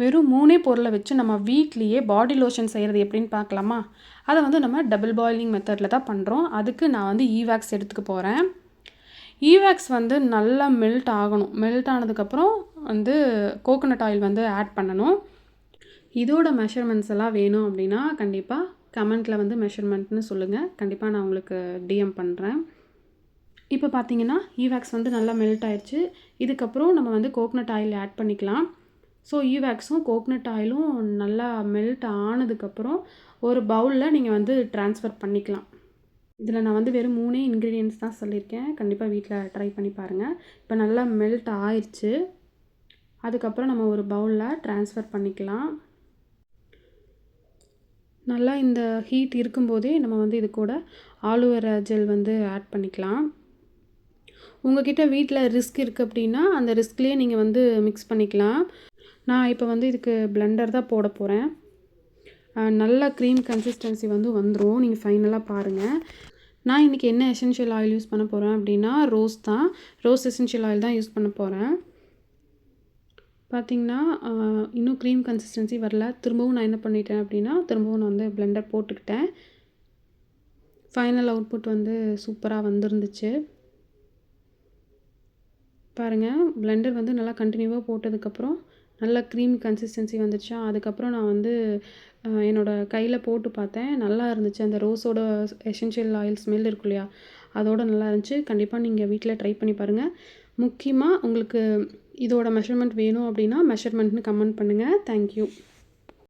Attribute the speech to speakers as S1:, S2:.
S1: வெறும் 3 பொருளை வச்சு நம்ம வீட்லேயே பாடி லோஷன் செய்கிறது எப்படின்னு பார்க்கலாமா? அதை வந்து நம்ம டபுள் பாயிலிங் மெத்தடில் தான் பண்ணுறோம். அதுக்கு நான் வந்து ஈவேக்ஸ் எடுத்துக்க போகிறேன். ஈவேக்ஸ் வந்து நல்லா மெல்ட் ஆகணும். மெல்ட் ஆனதுக்கப்புறம் வந்து கோகோனட் ஆயில் வந்து ஆட் பண்ணணும். இதோட மெஷர்மெண்ட்ஸ் எல்லாம் வேணும் அப்படின்னா கண்டிப்பாக கமெண்ட்டில் வந்து மெஷர்மெண்ட்னு சொல்லுங்கள். கண்டிப்பாக நான் உங்களுக்கு டிஎம் பண்ணுறேன். இப்போ பார்த்தீங்கன்னா ஈவேக்ஸ் வந்து நல்லா மெல்ட் ஆயிடுச்சு. இதுக்கப்புறம் நம்ம வந்து கோகோனட் ஆயில் ஆட் பண்ணிக்கலாம். ஸோ ஈவேக்ஸும் கோகோனட் ஆயிலும் நல்லா மெல்ட் ஆனதுக்கப்புறம் ஒரு பவுலில் நீங்கள் வந்து ட்ரான்ஸ்ஃபர் பண்ணிக்கலாம். இதில் நான் வந்து வெறும் 3 இன்க்ரீடியன்ட்ஸ் தான் சொல்லியிருக்கேன். கண்டிப்பாக வீட்டில் ட்ரை பண்ணி பாருங்கள். இப்போ நல்லா மெல்ட் ஆயிடுச்சு. அதுக்கப்புறம் நம்ம ஒரு பவுலில் ட்ரான்ஸ்ஃபர் பண்ணிக்கலாம். நல்லா இந்த ஹீட் இருக்கும்போதே நம்ம வந்து இது கூட ஆலோவேரா ஜெல் வந்து ஆட் பண்ணிக்கலாம். உங்கள்கிட்ட வீட்டில் ரிஸ்க் இருக்குது அப்படின்னா அந்த ரிஸ்க்லேயே நீங்கள் வந்து மிக்ஸ் பண்ணிக்கலாம். நான் இப்போ வந்து இதுக்கு பிளெண்டர் தான் போட போகிறேன். நல்ல க்ரீம் கன்சிஸ்டன்சி வந்து வந்துடும். நீங்கள் ஃபைனலாக பாருங்கள். நான் இன்றைக்கி என்ன எசென்ஷியல் ஆயில் யூஸ் பண்ண போகிறேன் அப்படின்னா ரோஸ் எசென்ஷியல் ஆயில் தான் யூஸ் பண்ண போகிறேன். பார்த்திங்கன்னா இன்னும் க்ரீம் கன்சிஸ்டன்சி வரல. திரும்பவும் நான் என்ன பண்ணிட்டேன் அப்படின்னா திரும்பவும் நான் வந்து பிளெண்டர் போட்டுக்கிட்டேன். ஃபைனல் அவுட்புட் வந்து சூப்பராக வந்துருந்துச்சு. பாருங்கள், பிளெண்டர் வந்து நல்லா கண்டினியூவாக போட்டதுக்கப்புறம் நல்லா க்ரீம் கன்சிஸ்டன்சி வந்துடுச்சா. அதுக்கப்புறம் நான் வந்து என்னோடய கையில் போட்டு பார்த்தேன். நல்லா இருந்துச்சு. அந்த ரோஸோட எசென்ஷியல் ஆயில் ஸ்மெல் இருக்கும் இல்லையா, அதோட நல்லா இருந்துச்சு. கண்டிப்பாக நீங்கள் வீட்டில் ட்ரை பண்ணி பாருங்கள். முக்கியமாக உங்களுக்கு இதோட மெஷர்மெண்ட் வேணும் அப்படின்னா மெஷர்மெண்ட்னு கமெண்ட் பண்ணுங்கள். தேங்க்யூ.